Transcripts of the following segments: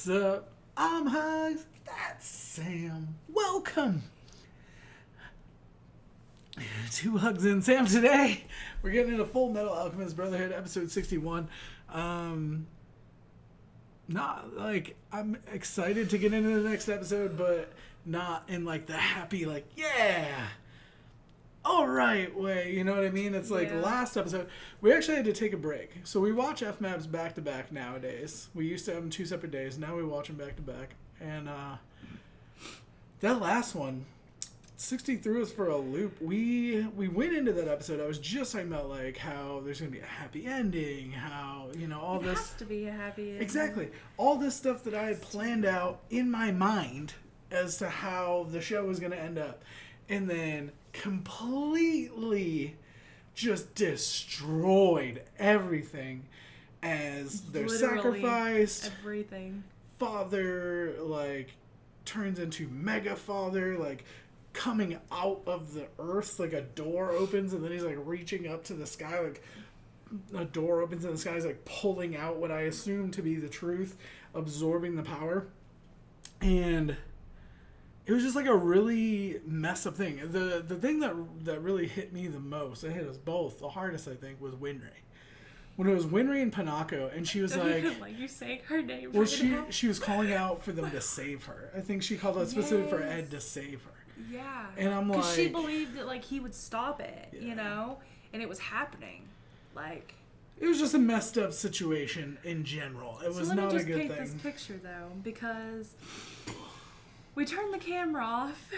What's up? I'm HUGZ. That's Sam. Welcome to HUGZ and Sam today. We're getting into Fullmetal Alchemist Brotherhood episode 61. Not like I'm excited to get into the next episode, but not in like the happy, like, yeah, all right way, you know what I mean? It's like last episode, we actually had to take a break. So we watch FMAPs back to back nowadays. We used to have them 2 separate days. Now we watch them back to back. And that last one, 60 threw us for a loop. We went into that episode. I was just talking about like how there's going to be a happy ending, how, you know, all this. It has to be a happy ending. Exactly. All this stuff that I had planned out in my mind as to how the show was going to end up. And then completely just destroyed everything as they're sacrificed. Everything. Father, like, turns into Mega Father, like, coming out of the earth, like a door opens, and then he's, like, reaching up to the sky, like, a door opens in the sky, he's, like, pulling out what I assume to be the truth, absorbing the power. And it was just like a really messed up thing. The thing that really hit me the most, it hit us both the hardest, I think, was Winry. When it was Winry and Panako, and she was like you saying her name. Well, she was calling out for them to save her. I think she called out specifically for Ed to save her. Yeah. And I'm like, because she believed that like he would stop it, you know, and it was happening. Like, it was just a messed up situation in general. It was not a good thing. Let me just paint this picture though, because we turned the camera off,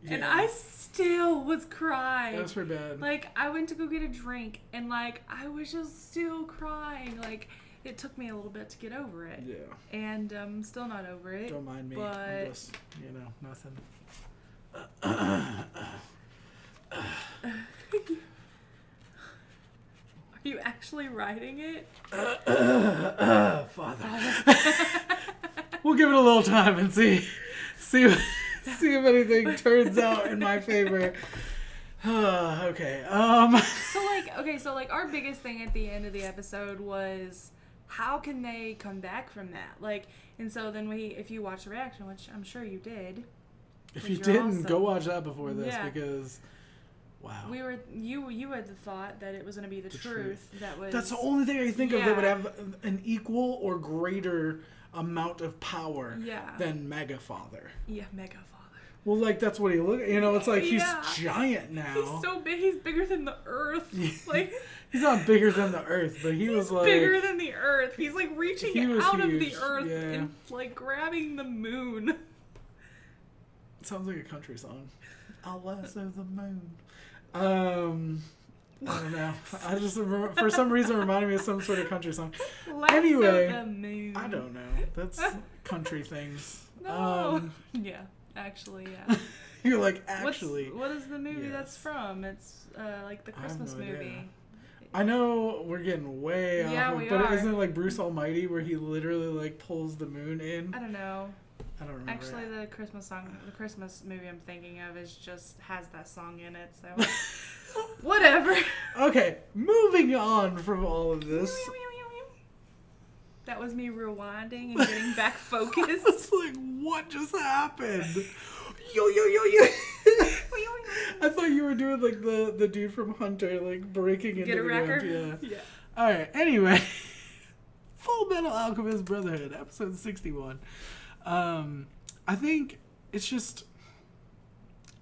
and I still was crying. That was pretty bad. Like, I went to go get a drink, and, like, I was just still crying. Like, it took me a little bit to get over it. Yeah. And I'm still not over it. Don't mind me. But I'm just, you know, nothing. Are you actually writing it? Father. We'll give it a little time and see if anything turns out in my favor. Okay. So our biggest thing at the end of the episode was how can they come back from that? Like, and so then if you watch the reaction, which I'm sure you did. If you didn't, go watch that before this because wow. You had the thought that it was going to be the truth. That's the only thing I think of that would have an equal or greater amount of power than Mega Father. Yeah, Mega Father. Well, like, that's what he look. You know, it's like he's giant now. He's so big. He's bigger than the Earth. Like, he's not bigger than the Earth, but he was like bigger than the Earth. He's like reaching out huge. of the Earth and like grabbing the moon. It sounds like a country song. I'll lasso the moon. I don't know. I just for some reason reminded me of some sort of country song. Anyway, the moon. I don't know. That's country things. No. Yeah, actually, yeah. You're like, actually. What is the movie that's from? It's like the Christmas movie. I know we're getting way off, but isn't it like Bruce Almighty where he literally like pulls the moon in? I don't know. I don't remember. Actually, the Christmas movie I'm thinking of has that song in it, so whatever. Okay, moving on from all of this. That was me rewinding and getting back focused. It's like, what just happened? Yo. I thought you were doing like the dude from Hunter, like breaking into the ground. Yeah. All right. Anyway, Fullmetal Alchemist Brotherhood, episode 61. I think it's just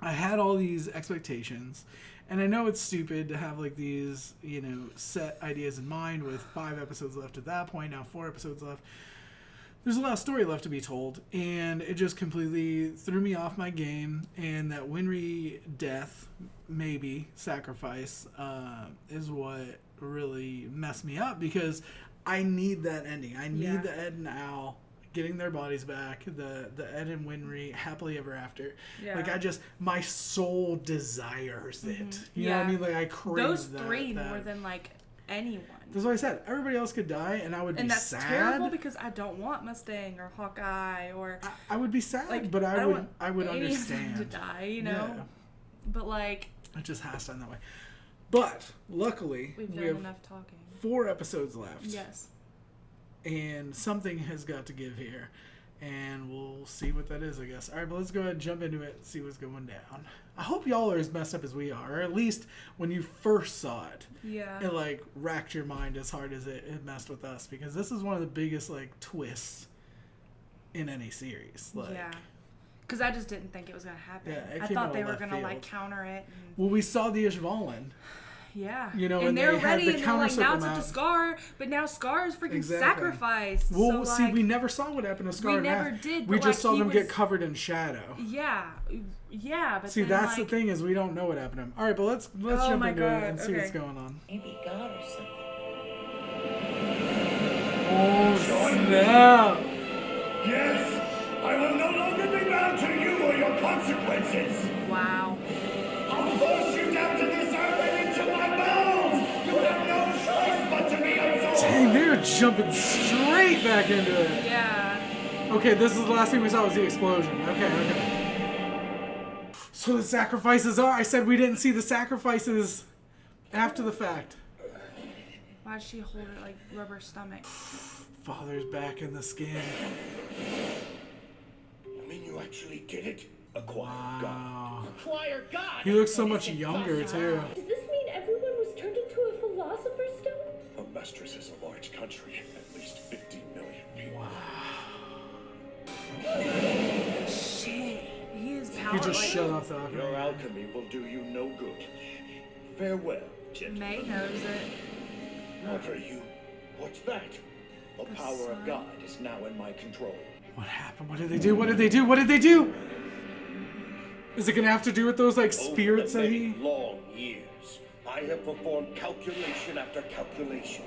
I had all these expectations, and I know it's stupid to have like these, you know, set ideas in mind with 5 episodes left at that point. Now 4 episodes left. There's a lot of story left to be told, and it just completely threw me off my game. And that Winry death, maybe sacrifice, is what really messed me up because I need that ending. I need the Ed and Al getting their bodies back, the Ed and Winry happily ever after. Yeah. Like, my soul desires it. You know what I mean? Like, I crave those 3 more than like anyone. That's what I said. Everybody else could die, and I would be sad. And that's terrible because I don't want Mustang or Hawkeye or. I would be sad, like, but I would understand to die, you know. Yeah. But like, it just has to end that way. But luckily, we have enough talking. 4 episodes left. Yes. And something has got to give here. And we'll see what that is, I guess. All right, but let's go ahead and jump into it and see what's going down. I hope y'all are as messed up as we are, or at least when you first saw it. Yeah. It, like, racked your mind as hard as it messed with us, because this is one of the biggest, like, twists in any series. Like, yeah. Because I just didn't think it was going to happen. Yeah, I thought they were going to, like, counter it. And... Well, we saw the Ishvalan. Yeah. You know, and they're ready, and they're like, now it's up to Scar, but now Scar is freaking sacrificed. Well, so, see, like, we never saw what happened to Scar. We never did. We but, just like, saw them get covered in shadow. Yeah. Yeah, but see, then, that's like... the thing is we don't know what happened to him. All right, but let's jump into it and see what's going on. Maybe God or something. Oh, snap. Yes, I will no longer be bound to you or your consequences. Wow. I'll force you down to this earth and into my bones. You have no choice but to be absorbed. Dang, they're jumping straight back into it. Yeah. Okay, this is the last thing we saw was the explosion. Okay. So the sacrifices are. I said we didn't see the sacrifices after the fact. Why'd she hold it like rubber stomach? Father's back in the skin. I mean, you actually did it. Acquire God. Wow. Acquire God. He looks so much younger too. Does this mean everyone was turned into a philosopher's stone? A mistress is a large country. At least 50 million people. Wow. Shit. He is powerful. He just shut off the alchemy. Your alchemy will do you no good. Farewell, gentlemen. May knows it. What are you? What's that? The power sun. of God is now in my control. What happened? What did they do? What did they do? What did they do? Is it gonna have to do with those like spirits Over that the he? many long years, I have performed calculation after calculation.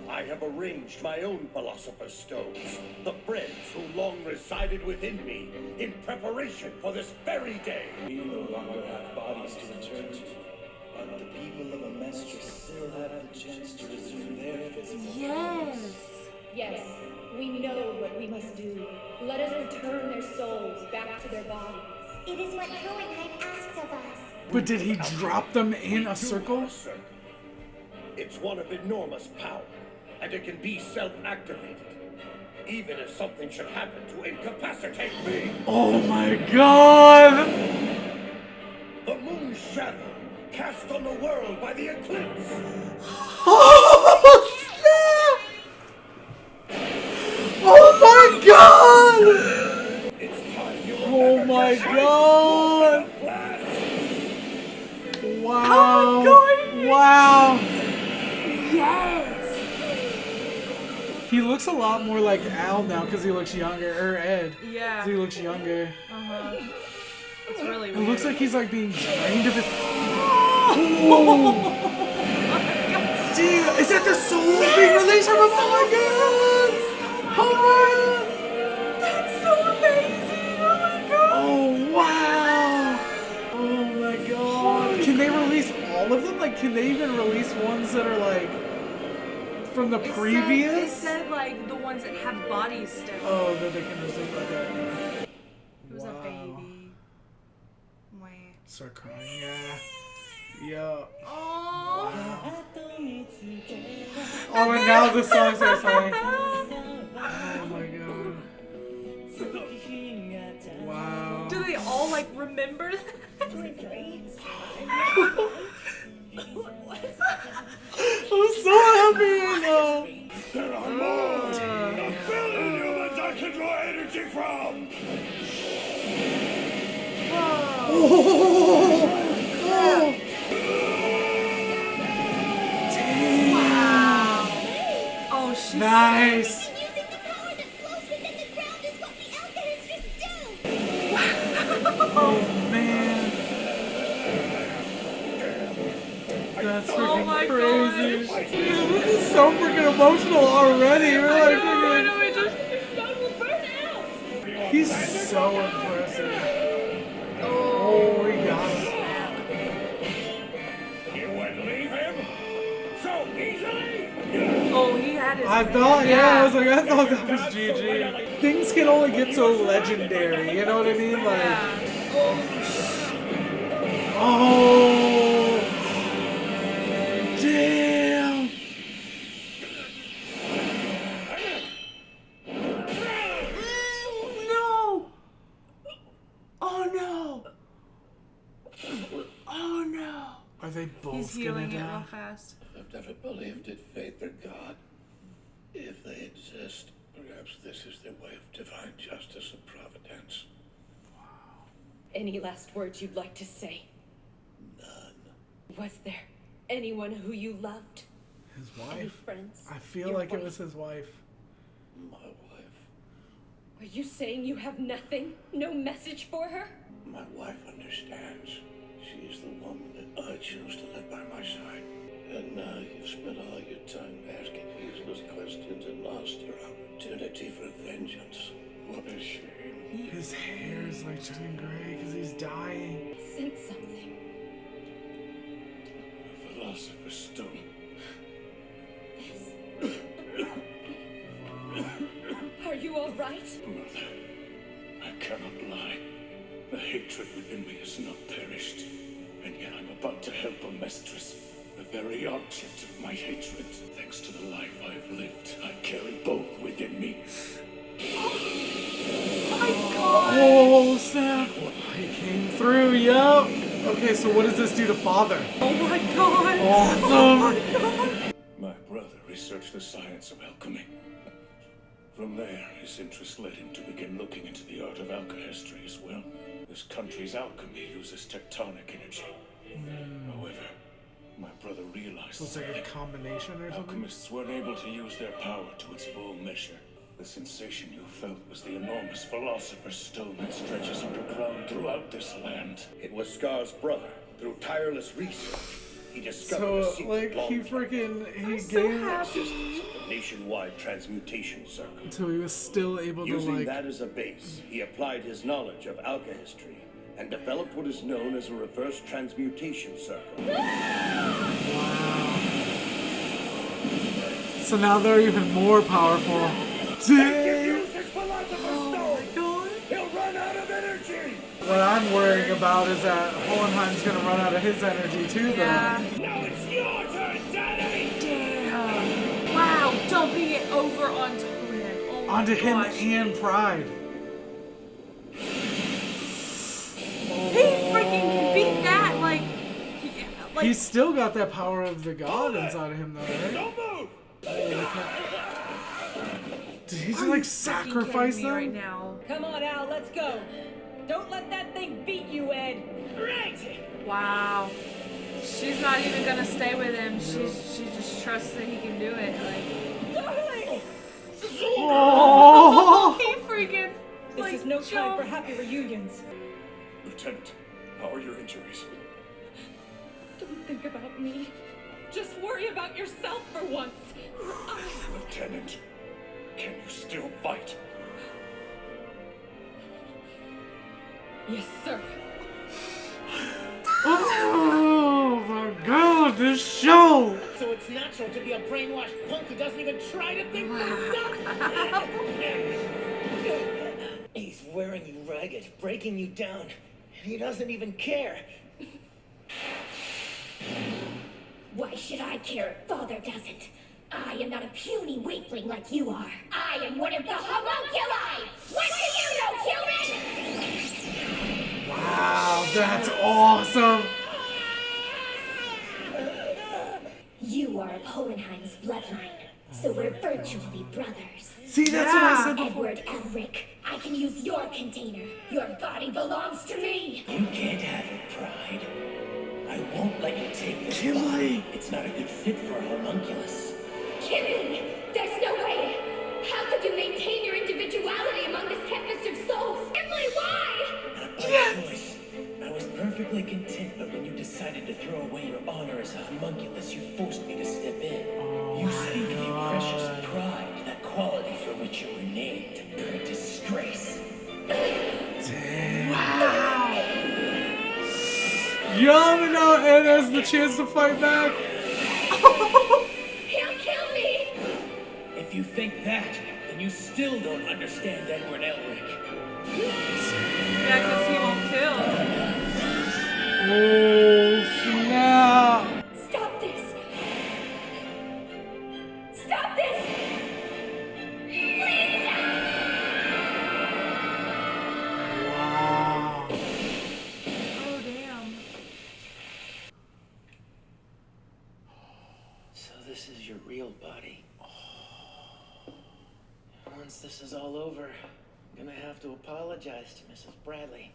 I have arranged my own philosopher's stones, the friends who long resided within me, in preparation for this very day. We no longer have bodies to return to, but the people of Amestra still have the chance to resume their physical Yes. Yes, we know what we must do. Let us return their souls back to their bodies. It is what Hohenheim asks of us. But did he drop them in a circle? It's one of enormous power, and it can be self-activated. Even if something should happen to incapacitate me. Oh my god! The moon's shadow cast on the world by the eclipse. Oh snap! Oh my god! It's time you Oh my god! Wow! Oh my god! Wow! Yes. He looks a lot more like Al now because he looks younger, or Ed. Yeah. 'Cause he looks younger. It's really It weird. looks like he's like being drained of his. Dude, is that the souls being released from him? Oh my god! Oh my! That's so amazing. Oh my god. Oh wow! Oh my god! Can they release all of them? Like, can they even release ones that are like from the previous? It said like the ones that have bodies still. Oh, that they can resume like that. It was a baby. Wah. Start crying, yeah. Yeah. Oh. Wow. Oh, and now the song starts playing. Oh my god. Wow. Do they all like remember that? I'm so happy right now. There are more! A billion humans I can draw energy from! Oh. Damn. Wow. Oh, she's Nice. And using the power that flows within the ground is what the alchemists do. Oh man. That's freaking my crazy. Dude, this is so freaking emotional already. We're like I know, freaking. we just. The stone will burn out. He's so impressive. Oh, he got it. You would leave him? So easily? Oh, he had his. I thought, I was like, I thought that was GG. Things can only get so legendary, you know what I mean? Like, Yeah. oh, damn. Are they both He's gonna healing it real die? fast. I've never believed in faith or God. If they exist, perhaps this is their way of divine justice and providence. Any last words you'd like to say? None. Was there anyone who you loved? His Any wife? friends? I feel Your like it wife? was his wife. My wife. Are you saying you have nothing? No message for her? My wife understands. She is the woman that I chose to live by my side. And now you've spent all your time asking useless questions and lost your opportunity for vengeance. What a shame. His hair is like turning gray because he's dying. Sense something. A philosopher's stone. Are you all right? Mother, I cannot lie. The hatred within me has not perished. And yet I'm about to help a mistress. The very object of my hatred. Thanks to the life I've lived, I carry both within me. Oh, Sam. He came through, yup. Okay, so what does this do to Father? Oh my god! Awesome. Oh my god! My brother researched the science of alchemy. From there, his interest led him to begin looking into the art of alchemy as well. This country's alchemy uses tectonic energy. However, my brother realized So it's like a combination or something? alchemists weren't able to use their power to its full measure. The sensation you felt was the enormous Philosopher's Stone that stretches underground throughout this land. It was Scar's brother. Through tireless research, he discovered So, like, he I'm so gave... happy. the nationwide transmutation circle. So he was still able to, Using like... that as a base, he applied his knowledge of alchemy and developed what is known as a reverse transmutation circle. So now they're even more powerful. Dang. Use his Philosopher's Stone! He'll run out of energy! What I'm worrying about is that Hohenheim's gonna run out of his energy too, Yeah. Now it's your turn, Daddy! Damn. Wow, dumping it over onto him. Oh my onto him gosh. and Pride. He freaking can beat that, like... He's still got that power of the god inside of him though, right? Don't move! Did he just Are you like freaking sacrifice kidding me them? right now? Come on, Al, let's go. Don't let that thing beat you, Ed. Right! Wow. She's not even gonna stay with him. She just trusts that he can do it. Like, Darling! Oh! he freaking This like, is no time jumped. for happy reunions. Lieutenant, how are your injuries? Don't think about me. Just worry about yourself for once. Your eyes. Lieutenant, can you still fight? Yes, sir. Oh my god, this show! So it's natural to be a brainwashed punk who doesn't even try to think for himself. He's wearing you ragged, breaking you down, and he doesn't even care. Why should I care if Father doesn't? I am not a puny weakling like you are. I am one of the homunculi! What do you know, human? Wow, that's awesome! You are of Hohenheim's bloodline, so we're virtually brothers. See, that's what I said before. Edward Elric, I can use your container. Your body belongs to me. You can't have it, Pride. I won't let you take this Kimberly. body. It's not a good fit for a homunculus. Kimberly, there's no way. How could you maintain your individuality among this tempest of souls? Kimberly, why? Not by choice. I was perfectly content, but when you decided to throw away your honor as a homunculus, you forced me to step in. You speak of your precious pride, that quality for which you were named. You're a disgrace. Damn. Wow. Yo, now Ed has the chance to fight back. He'll kill me. If you think that, then you still don't understand Edward Elric. Yeah, because he won't kill. Oh, snap. Stop this. Stop this. Please stop. Wow. Oh, damn. real body. Once this is all over, I'm gonna have to apologize to Mrs. Bradley.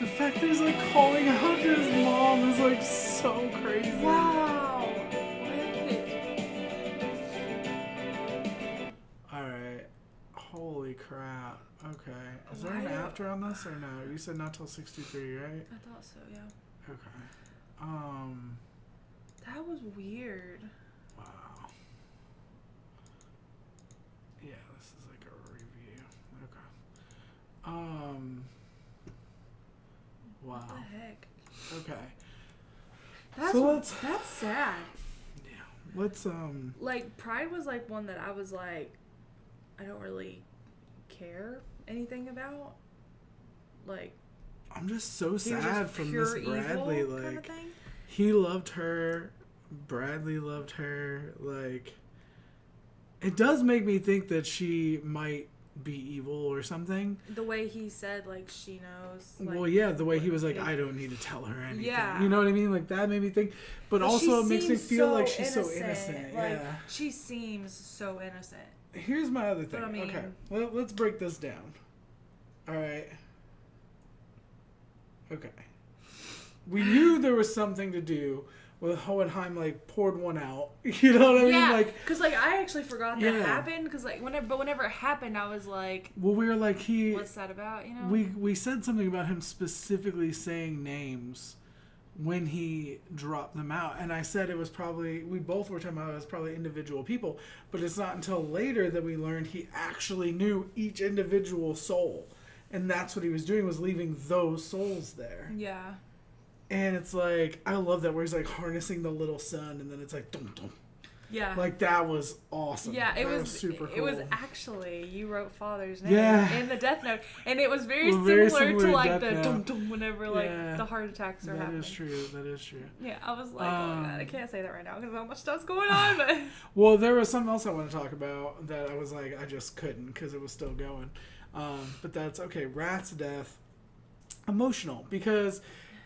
The fact that he's like calling out to his mom is like so crazy. Wow. Alright. Holy crap. Okay. Is there an after on this or no? You said not till 63, right? I thought so, yeah. Okay. That was weird. Wow. Yeah, this is like a review. Okay. Wow. What the heck? Okay. That's sad. Yeah. Let's Like, Pride was like one that I was like, I don't really care anything about. Like, I'm just so sad for Miss Bradley. Like, kind of thing. He loved her. Bradley loved her. Like, it does make me think that she might be evil or something. The way he said, like, she knows. Like, well, yeah, the way he was like, I don't need to tell her anything. Yeah. You know what I mean? Like, that made me think. But also, it makes me feel like she's so innocent. Like, yeah. She seems so innocent. Here's my other thing. But, I mean, okay, let's break this down. All right. Okay. We knew there was something to do with Hohenheim, like, poured one out. You know what I mean? Like, because, like, I actually forgot that happened. Because, like, whenever it happened, I was like, well, we were like, what's that about, you know? We said something about him specifically saying names when he dropped them out. And I said it was probably, we both were talking about it was probably individual people. But it's not until later that we learned he actually knew each individual soul. And that's what he was doing, was leaving those souls there. Yeah. And it's like, I love that where he's like harnessing the little sun and then it's like, dum dum. Yeah. Like, that was awesome. Yeah, it was super cool. It was actually, you wrote Father's name in the Death Note. And it was very similar to, like, the dum dum whenever, like, the heart attacks are happening. That is true. Yeah, I was like, oh my God, I can't say that right now because so much stuff's going on. But well, there was something else I want to talk about that I was like, I just couldn't because it was still going. But that's okay. Rat's death, emotional, because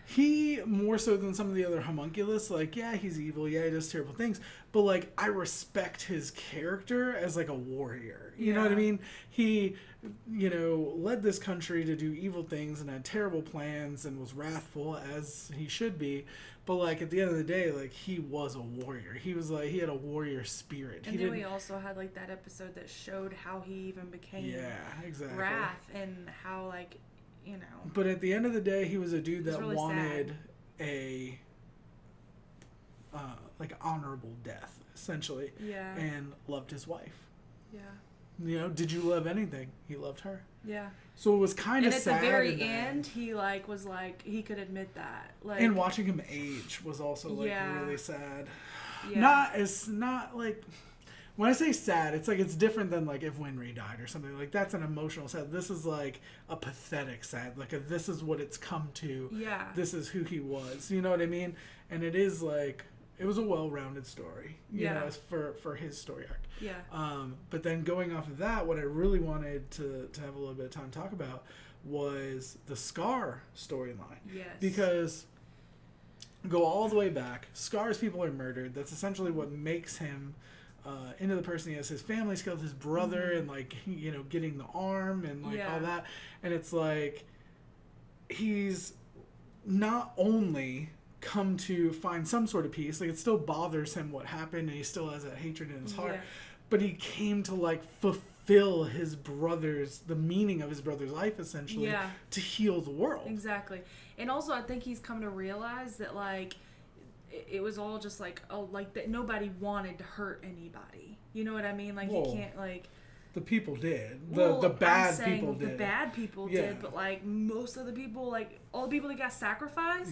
he, more so than some of the other homunculus, like, yeah, he's evil, yeah, he does terrible things, but, like, I respect his character as, like, a warrior. You know what I mean? He, you know, led this country to do evil things and had terrible plans and was wrathful, as he should be, but, like, at the end of the day, like, he was a warrior. He was, like, he had a warrior spirit. And then we also had, like, that episode that showed how he even became Wrath and how, like, you know. But at the end of the day, he was a dude that really wanted a like honorable death, essentially. Yeah. And loved his wife. Yeah. You know, did you love anything? He loved her. Yeah. So it was kind of sad. And at the very end, he like was like he could admit that. Like, and watching him age was also like really sad. Yeah. Not like. When I say sad, it's like it's different than like if Winry died or something. Like, that's an emotional sad. This is like a pathetic sad. Like, this is what it's come to. Yeah. This is who he was. You know what I mean? And it is like, it was a well-rounded story. You know, for his story arc. Yeah. But then going off of that, what I really wanted to have a little bit of time to talk about was the Scar storyline. Yes. Because go all the way back. Scar's people are murdered. That's essentially what makes him into the person he is. His family's killed, his brother, and like, you know, getting the arm and like all that. And it's like he's not only come to find some sort of peace, like it still bothers him what happened and he still has that hatred in his heart, but he came to like fulfill his brother's, the meaning of his brother's life, essentially, to heal the world. Exactly. And also I think he's come to realize that like it was all just like, oh, like that nobody wanted to hurt anybody. You know what I mean? Like, you can't, like... The people did. The bad people did. The bad people did, but, like, most of the people, like, all the people that got sacrificed,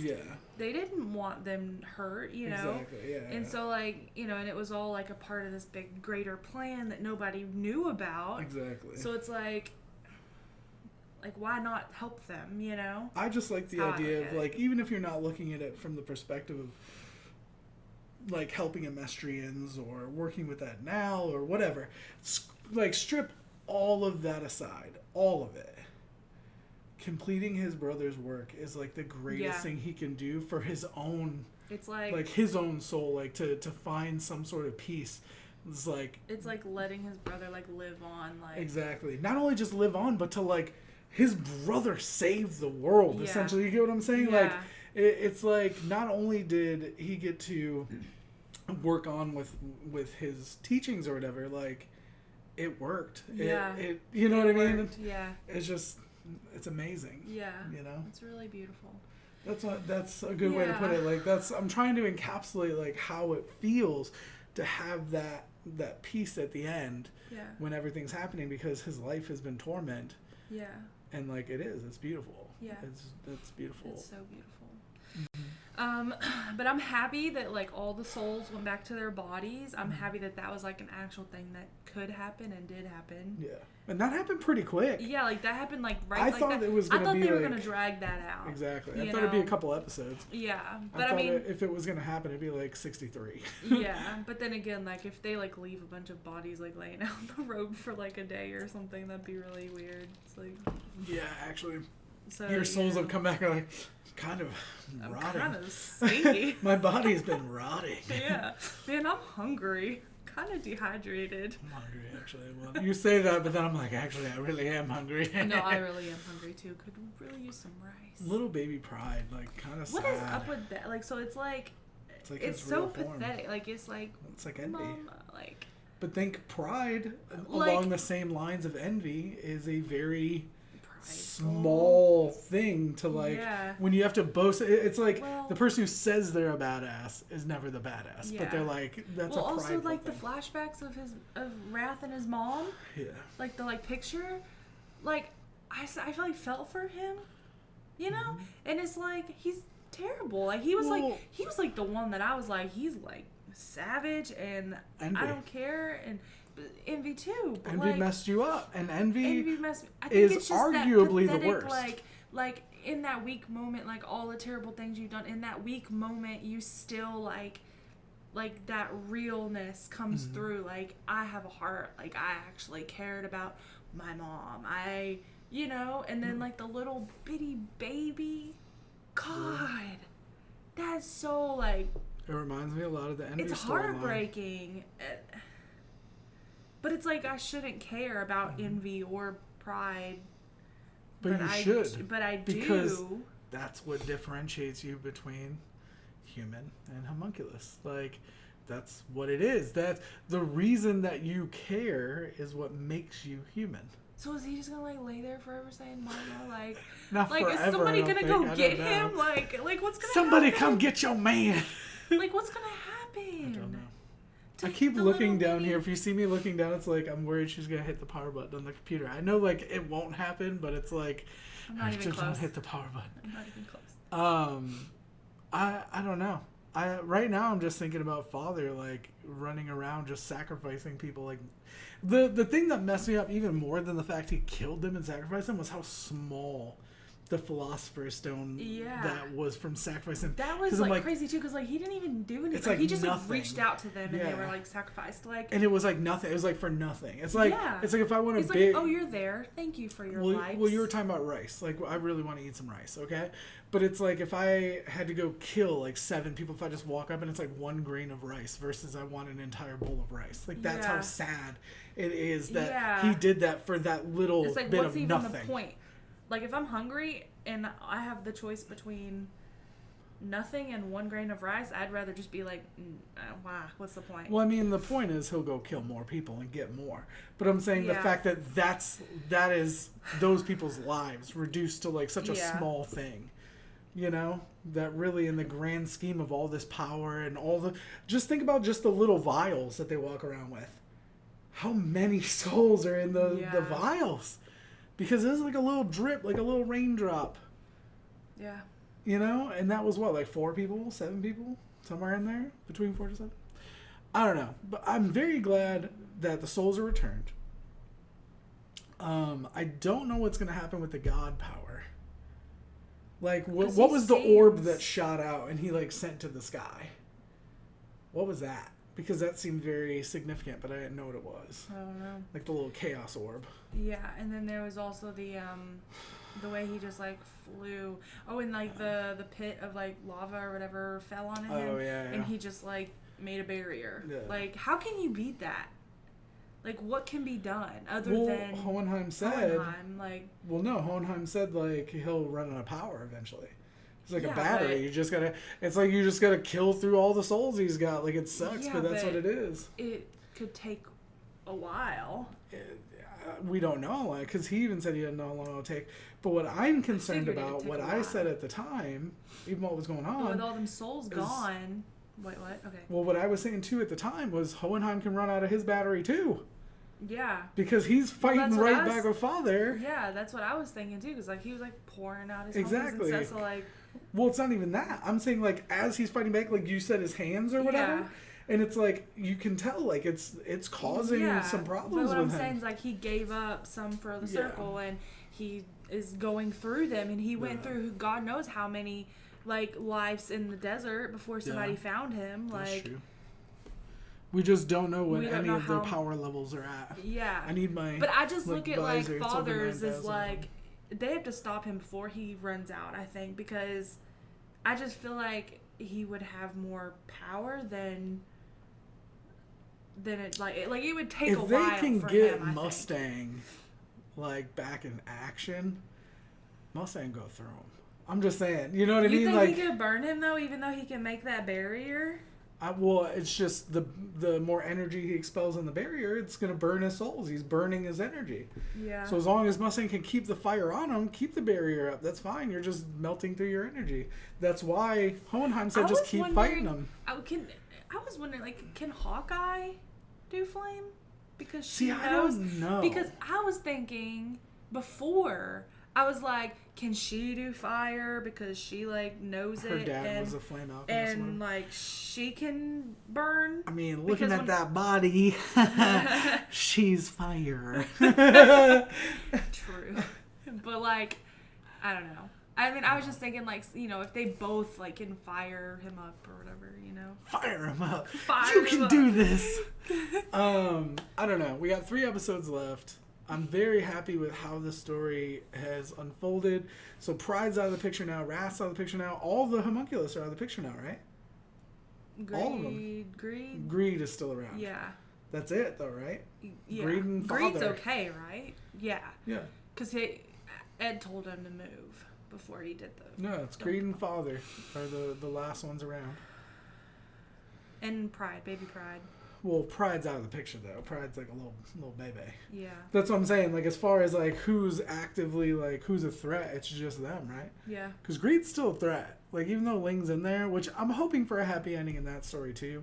they didn't want them hurt, you know? Exactly, yeah. And so, like, you know, and it was all, like, a part of this big, greater plan that nobody knew about. Exactly. So it's like, why not help them, you know? I just like the idea of, like, even if you're not looking at it from the perspective of like helping emestrians or working with that now or whatever, like strip all of that aside, all of it. completing his brother's work is like the greatest thing he can do for his own. It's like his own soul, like to find some sort of peace. It's like letting his brother like live on, like exactly. Not only just live on, but to like his brother saved the world. Essentially, you get what I'm saying? Yeah. Like it's like not only did he get to work on with his teachings or whatever, like it worked. Yeah. It you know what I mean? Yeah. It's amazing. Yeah. You know? It's really beautiful. That's a good way to put it. Like I'm trying to encapsulate like how it feels to have that peace at the end when everything's happening, because his life has been torment. Yeah. And like it's beautiful. Yeah. It's beautiful. It's so beautiful. But I'm happy that like all the souls went back to their bodies. I'm happy that was like an actual thing that could happen and did happen. Yeah. And that happened pretty quick. Yeah, like that happened like right. I thought it was gonna be. I thought they were gonna drag that out. Exactly. I thought it'd be a couple episodes. Yeah, but I mean, if it was gonna happen, it'd be like 63. Yeah, but then again, like if they like leave a bunch of bodies like laying out on the road for like a day or something, that'd be really weird. It's like. Yeah, actually. So, your souls have come back and like kind of rotting. Kind of stinky. My body's been rotting. Yeah, man, I'm hungry. Kind of dehydrated. I'm hungry, actually. Well, you say that, but then I'm like, actually, I really am hungry. No, I really am hungry too. Could really use some rice. Little baby pride, like kind of sad. What is up with that? Like, so it's like it's so pathetic. Like it's like envy. Mom, like. But think pride along the same lines of envy is a very small thing to like when you have to boast. It's like the person who says they're a badass is never the badass, but they're like that's a prideful also like thing. the flashbacks of Wrath and his mom, like the like picture, like I felt for him, you know, and it's like he's terrible. Like he was like the one that I was like he's like savage and envy. I don't care, and envy too. But envy messed you up, and envy messed me. I think is it's just arguably that pathetic, the worst. Like in that weak moment, like all the terrible things you've done in that weak moment, you still like that realness comes through. Like I have a heart. Like I actually cared about my mom. And then like the little bitty baby. God, that's so like. It reminds me a lot of the envy. It's heartbreaking. But it's like I shouldn't care about envy or pride. But you should. But I do. Because that's what differentiates you between human and homunculus. Like, that's what it is. That's the reason that you care is what makes you human. So is he just gonna like lay there forever saying Mama? Like, not like forever, is somebody gonna go get him? Like what's gonna somebody happen? come get your man. Like what's gonna happen? I don't know. I keep looking down here. If you see me looking down, it's like I'm worried she's gonna hit the power button on the computer. I know like it won't happen, but it's like I'm not even just close. Don't hit the power button. I'm not even close. I don't know. Right now I'm just thinking about Father like running around just sacrificing people. Like the thing that messed me up even more than the fact he killed them and sacrificed them was how small the Philosopher's Stone that was from sacrificing. That was like crazy too, because like he didn't even do anything. It's like he just nothing. like reached out to them and they were like sacrificed. Like, and it was like nothing. It was like for nothing. It's like it's like if I want to big. Like, oh, you're there. Thank you for your life. Well, you were talking about rice. Like I really want to eat some rice. Okay, but it's like if I had to go kill like 7 people, if I just walk up and it's like 1 grain of rice versus I want an entire bowl of rice. Like that's how sad it is that he did that for that little it's like, bit what's of even nothing. The point? Like if I'm hungry and I have the choice between nothing and 1 grain of rice, I'd rather just be like, wow, what's the point? Well, I mean, the point is he'll go kill more people and get more. But I'm saying the fact that is those people's lives reduced to like such a small thing, you know, that really in the grand scheme of all this power and all the, just think about just the little vials that they walk around with. How many souls are in the vials? Because it's like a little drip, like a little raindrop. Yeah. You know? And that was what, like 4 people, 7 people? Somewhere in there? Between 4 to 7? I don't know. But I'm very glad that the souls are returned. I don't know what's going to happen with the God power. Like, what was the orb that shot out and he, like, sent to the sky? What was that? Because that seemed very significant, but I didn't know what it was. I don't know. Like the little chaos orb. Yeah, and then there was also the the way he just like flew. Oh, and like the pit of like lava or whatever fell on him. Oh yeah. And he just like made a barrier. Yeah. Like, how can you beat that? Like, what can be done other than Hohenheim said. Hohenheim, like. Well, no, Hohenheim said like he'll run out of power eventually. It's like Yeah, a battery. You just gotta. It's like you just gotta kill through all the souls he's got. Like it sucks, Yeah, but that's what it is. It could take a while. We don't know, because he even said he didn't know how long it'll take. But what I'm concerned about, what I said at the time, even what was going on, But with all them souls gone. Wait, what? Okay. Well, what I was saying too at the time was Hohenheim can run out of his battery too. Yeah. Because he's fighting back with Father. Yeah, that's what I was thinking too. Because like he was like pouring out his exactly. And stuff, so like. Well, it's not even that. I'm saying like as he's fighting back, like you said, his hands or whatever. Yeah. And it's like you can tell, like it's causing some problems. But what with I'm him. saying is like he gave up some for the circle, and he is going through them, and he went through God knows how many like lives in the desert before somebody found him. That's like true. We just don't know what any of their power levels are at. Yeah. I need my. But I just look at like Father's as like they have to stop him before he runs out. I think because I just feel like he would have more power than it like it would take a while for him. If they can get Mustang like back in action, Mustang go through him. I'm just saying, you know what I mean? You think like he could burn him though, even though he can make that barrier? Well, it's just the more energy he expels in the barrier, it's gonna burn his souls. He's burning his energy. Yeah. So as long as Mustang can keep the fire on him, keep the barrier up, that's fine. You're just melting through your energy. That's why Hohenheim said just keep fighting them. I was wondering, like, can Hawkeye do flame? Because she knows. I don't know. Because I was thinking before, I was like, can she do fire? Because she like knows it. Her dad was a flame alchemist. And like she can burn. I mean, looking at that body, she's fire. True. But like, I don't know. I mean, I was just thinking, like, you know, if they both, like, can fire him up or whatever, you know? Fire him up. You can do this. I don't know. We got 3 episodes left. I'm very happy with how the story has unfolded. So Pride's out of the picture now. Wrath's out of the picture now. All the homunculus are out of the picture now, right? All of them. Greed is still around. Yeah. That's it, though, right? Yeah. Greed and Father. Greed's okay, right? Yeah. Yeah. Because Ed told him to move before he did the... No, it's Greed and Father are the last ones around. And Pride, baby Pride. Well, Pride's out of the picture, though. Pride's like a little baby. Yeah. That's what I'm saying. Like, as far as, like, who's actively, like, who's a threat, it's just them, right? Yeah. Because Greed's still a threat. Like, even though Ling's in there, which I'm hoping for a happy ending in that story, too.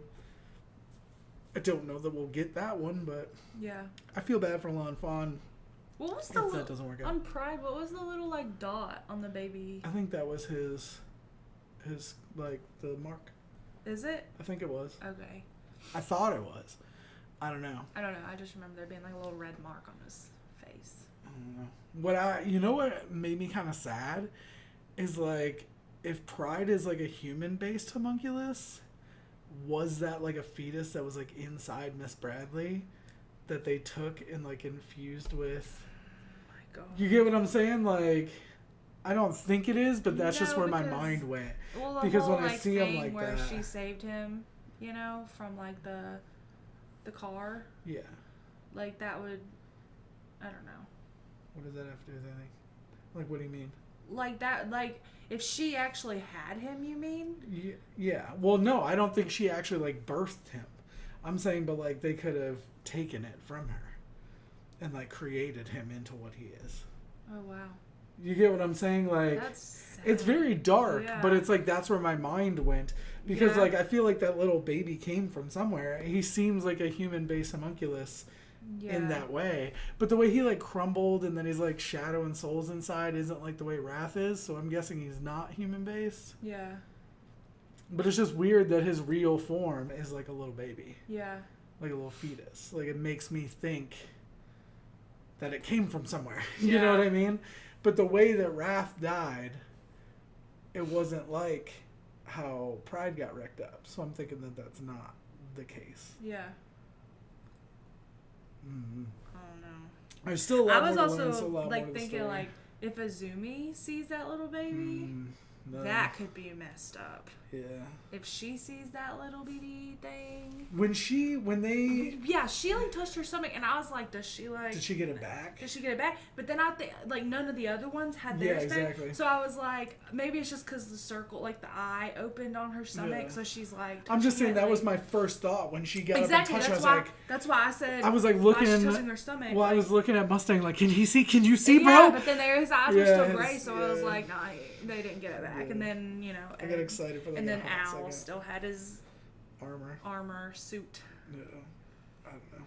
I don't know that we'll get that one, but... Yeah. I feel bad for Lon Fawn. What was if that doesn't work out. On Pride, what was the little, like, dot on the baby? I think that was his, like, the mark. Is it? I think it was. Okay. I thought it was. I don't know. I just remember there being like a little red mark on his face. I don't know. You know what made me kind of sad is like if Pride is like a human-based homunculus, was that like a fetus that was like inside Miss Bradley that they took and like infused with? Oh my God. You get what I'm saying? Like, I don't think it is, but that's just where my mind went. Well, because whole, when I see him like where that, she saved him, you know, from like the car. Yeah. Like that would, I don't know. What does that have to do with anything? Like, what do you mean? Like that, like if she actually had him, you mean? Yeah. Well, no, I don't think she actually like birthed him. I'm saying, but like they could have taken it from her and like created him into what he is. Oh wow. You get what I'm saying? Like, it's very dark, but it's like that's where my mind went. Because, like, I feel like that little baby came from somewhere. He seems like a human-based homunculus in that way. But the way he, like, crumbled and then he's, like, shadow and souls inside isn't, like, the way Wrath is. So I'm guessing he's not human-based. Yeah. But it's just weird that his real form is, like, a little baby. Yeah. Like a little fetus. Like, it makes me think that it came from somewhere. You know what I mean? But the way that Wrath died, it wasn't like how Pride got wrecked up. So I'm thinking that that's not the case. Yeah. Mm-hmm. I don't know. There's still a lot I was more also to learn, like thinking like if Azumi sees that little baby, that could be messed up. Yeah. If she sees that little baby thing. Yeah, she like touched her stomach, and I was like, did she get it back? Did she get it back? But then I think like none of the other ones had theirs back. So I was like, maybe it's just because the circle, like the eye opened on her stomach, so she's like. I'm just saying that was my first thought when she got up and touched. That's why I said. I was like looking at touching her stomach. Well, I was looking at Mustang like, can you see, bro? Yeah, but then his eyes were still gray, so I was like, nah, they didn't get it back. And then I got excited for that. And then Owl still had his armor suit. Yeah, I don't know.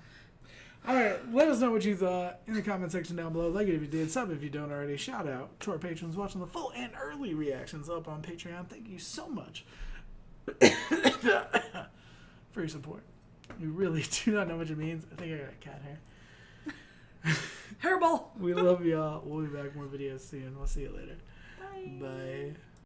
All right, let us know what you thought in the comment section down below. Like it if you did, sub if you don't already. Shout out to our patrons watching the full and early reactions up on Patreon. Thank you so much for your support. We really do not know what it means. I think I got cat hair. Hairball. We love y'all. We'll be back with more videos soon. We'll see you later. Bye. Bye.